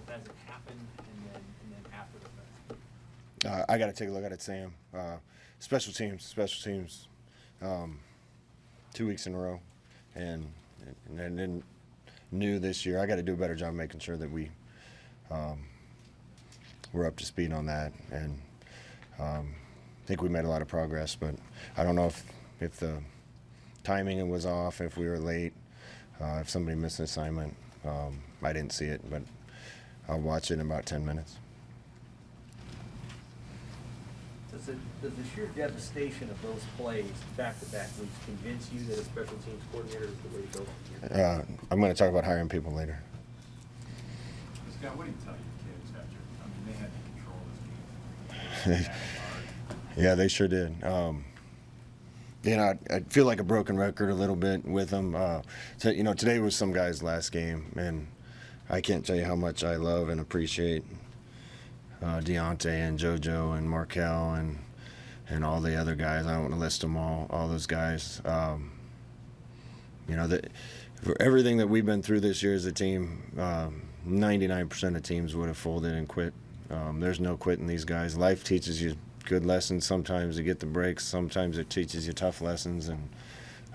as it happened and then after the fact? I got to take a look at it, Sam. Special teams, 2 weeks in a row, and then new this year. I got to do a better job making sure that we're up to speed on that, and I think we made a lot of progress. But I don't know if the timing was off, if we were late, if somebody missed an assignment. I didn't see it, but I'll watch it in about 10 minutes. Does the sheer devastation of those plays back-to-back weeks convince you that a special teams coordinator is the way to go from here? I'm going to talk about hiring people later. Scott, what do you tell your kids after? I mean, they had to control this game. Yeah, they sure did. I feel like a broken record a little bit with them. Today was some guy's last game, and I can't tell you how much I love and appreciate Deontay and JoJo and Markel and all the other guys. I don't want to list them all those guys. For everything that we've been through this year as a team, 99% of teams would have folded and quit. There's no quitting these guys. Life teaches you good lessons sometimes to get the breaks. Sometimes it teaches you tough lessons, and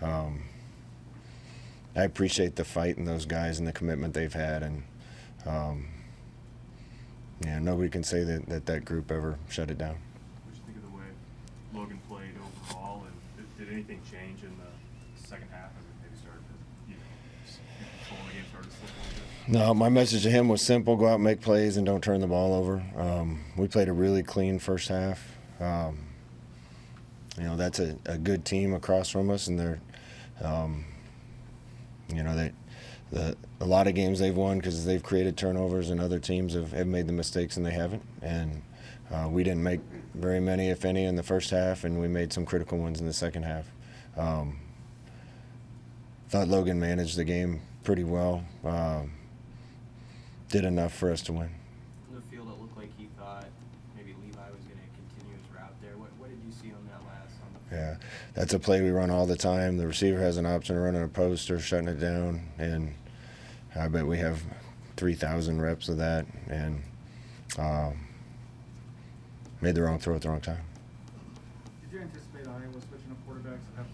I appreciate the fight in those guys and the commitment they've had, and nobody can say that group ever shut it down. What did you think of the way Logan played overall, and did anything change in the second half as it maybe started to, control the game started to slip a little bit? No, my message to him was simple: go out and make plays and don't turn the ball over. We played a really clean first half. That's a good team across from us, and they're, a lot of games they've won because they've created turnovers, and other teams have made the mistakes and they haven't. And we didn't make very many, if any, in the first half, and we made some critical ones in the second half. Thought Logan managed the game pretty well. Did enough for us to win. In the field, it looked like he thought maybe Levi was going to continue his route there. What did you see on that last? Yeah, that's a play we run all the time. The receiver has an option of running a post or shutting it down, and I bet we have 3,000 reps of that, and made the wrong throw at the wrong time. Did you anticipate Iowa switching up quarterbacks at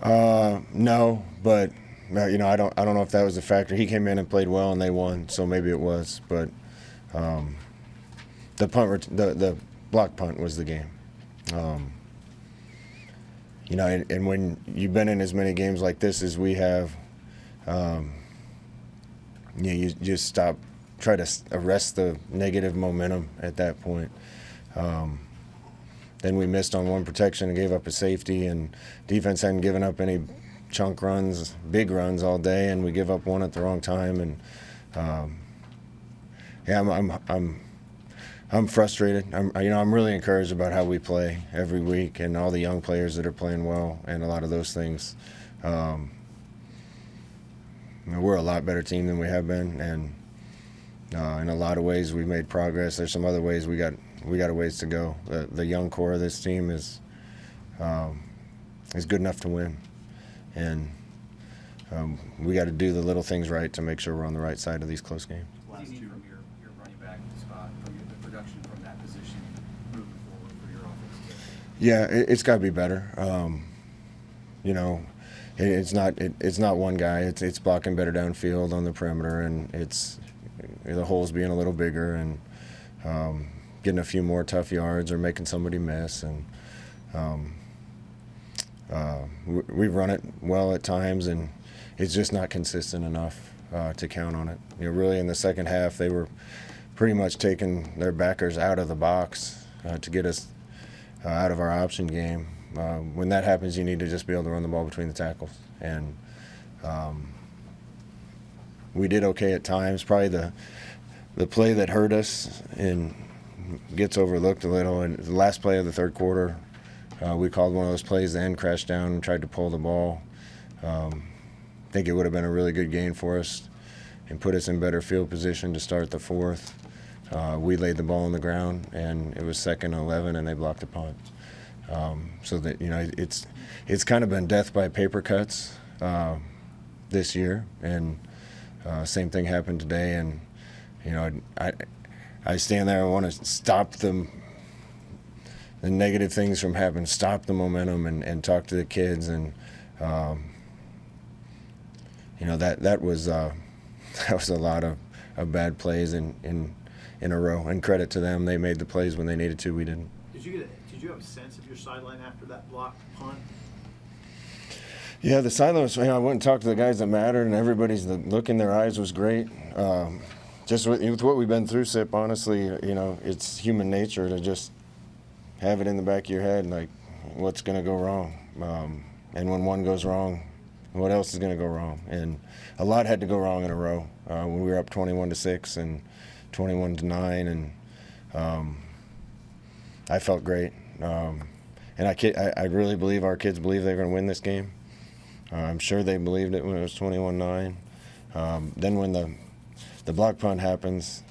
halftime? No, but I don't know if that was a factor. He came in and played well, and they won, so maybe it was. But the block punt was the game. And when you've been in as many games like this as we have, you just stop, try to arrest the negative momentum at that point. Then we missed on one protection and gave up a safety, and defense hadn't given up any chunk runs, big runs all day, and we give up one at the wrong time. And I'm frustrated. I'm really encouraged about how we play every week and all the young players that are playing well and a lot of those things. We're a lot better team than we have been, and in a lot of ways we've made progress. There's some other ways we got a ways to go. The young core of this team is good enough to win, and we got to do the little things right to make sure we're on the right side of these close games. What do you need from your running back spot, from the production from that position moving forward for your offense? Yeah, it's got to be better. It's not one guy. It's blocking better downfield on the perimeter, and it's the holes being a little bigger, and getting a few more tough yards or making somebody miss. And we've run it well at times, and it's just not consistent enough to count on it. Really in the second half, they were pretty much taking their backers out of the box to get us out of our option game. When that happens, you need to just be able to run the ball between the tackles. And we did okay at times. Probably the play that hurt us and gets overlooked a little, and the last play of the third quarter, we called one of those plays, the end crashed down and tried to pull the ball. I think it would have been a really good gain for us and put us in better field position to start the fourth. We laid the ball on the ground, and it was 2nd and 11, and they blocked the punt. So that it's kind of been death by paper cuts this year, and same thing happened today. And you know, I stand there. I want to stop the negative things from happening, stop the momentum, and talk to the kids. And you know, that was that was a lot of bad plays in a row. And credit to them, they made the plays when they needed to. We didn't. Did you have a sense of your sideline after that blocked punt? Yeah, the silence. You know, I went and talked to the guys that mattered, and everybody's look in their eyes was great. Just with what we've been through, Sip, honestly, you know, it's human nature to just have it in the back of your head, like, what's going to go wrong? And when one goes wrong, what else is going to go wrong? And a lot had to go wrong in a row. When we were up 21-6 and 21-9, and I felt great. And I really believe our kids believe they're going to win this game. I'm sure they believed it when it was 21-9. Then when the block punt happens,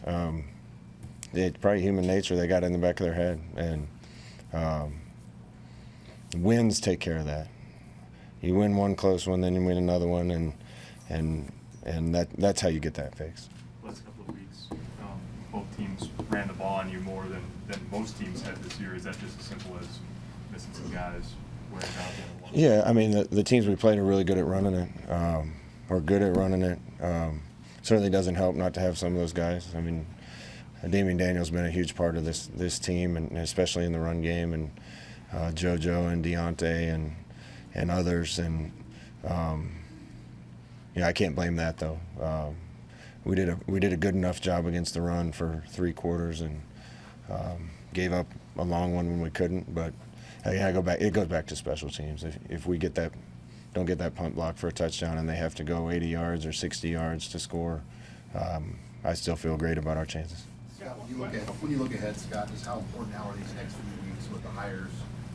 it's probably human nature. They got it in the back of their head, and wins take care of that. You win one close one, then you win another one, and that's how you get that fixed. Last couple of weeks, both teams ran the ball on you more than most teams have this year. Is that just as simple as missing some guys wearing out the other one? Yeah, I mean, the teams we played are really good at running it, or good at running it. Certainly doesn't help not to have some of those guys. I mean, Damian Daniels been a huge part of this team, and especially in the run game, and JoJo and Deontay and others. And yeah, I can't blame that though. We did a good enough job against the run for 3 quarters, and gave up a long one when we couldn't. But yeah, it goes back to special teams. If we don't get that punt block for a touchdown, and they have to go 80 yards or 60 yards to score, I still feel great about our chances. Scott, when you look ahead, Scott, just how important now are these next few weeks with the hires,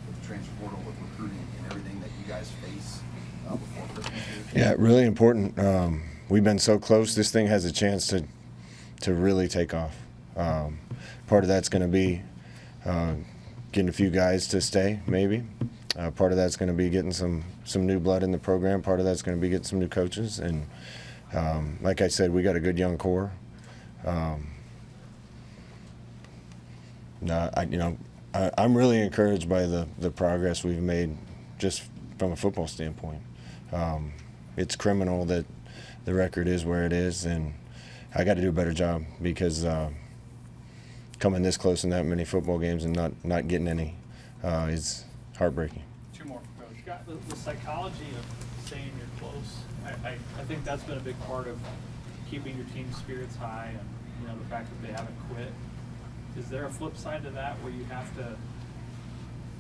with the transfer portal, with recruiting, and everything that you guys face before Christmas? Yeah, really important. We've been so close. This thing has a chance to really take off. Part of that's going to be getting a few guys to stay, maybe. Part of that's going to be getting some new blood in the program. Part of that's going to be getting some new coaches. And like I said, we got a good young core. I'm really encouraged by the progress we've made just from a football standpoint. It's criminal that the record is where it is, and I got to do a better job, because coming this close in that many football games and not getting any is heartbreaking. 2 more for Coach. Scott, the psychology of saying you're close, I think that's been a big part of keeping your team's spirits high, and you know, the fact that they haven't quit. Is there a flip side to that where you have to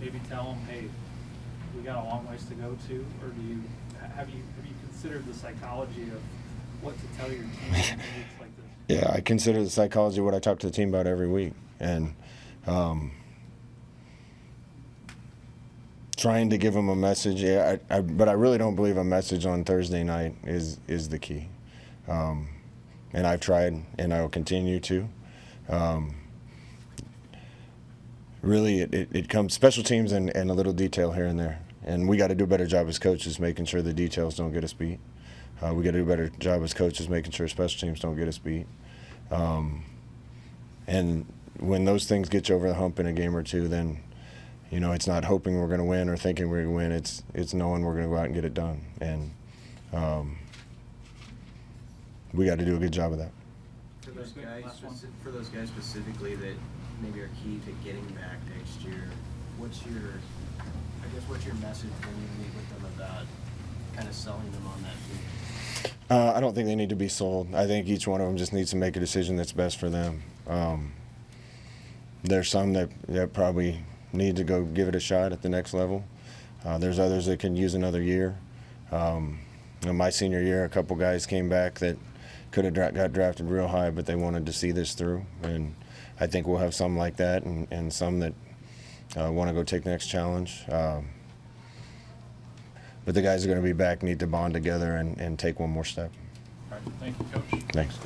maybe tell them, hey, we got a long ways to go to, or have you considered the psychology of what to tell your team in weeks like this? Yeah, I consider the psychology what I talk to the team about every week, and trying to give them a message. Yeah, but I really don't believe a message on Thursday night is the key, and I've tried, and I will continue to. Really, it comes special teams and a little detail here and there, and we got to do a better job as coaches making sure the details don't get us beat. We got to do a better job as coaches making sure special teams don't get us beat. And when those things get you over the hump in a game or two, then you know it's not hoping we're going to win or thinking we're going to win. It's knowing we're going to go out and get it done, and we got to do a good job of that. For those guys specifically that maybe are key to getting back next year, what's your message when you meet with them about kind of selling them on that team? I don't think they need to be sold. I think each one of them just needs to make a decision that's best for them. There's some that probably need to go give it a shot at the next level. There's others that can use another year. My senior year, a couple guys came back that could have got drafted real high, but they wanted to see this through. And I think we'll have some like that, and some that want to go take the next challenge. But the guys that are going to be back need to bond together and take one more step. All right, thank you, Coach. Thanks.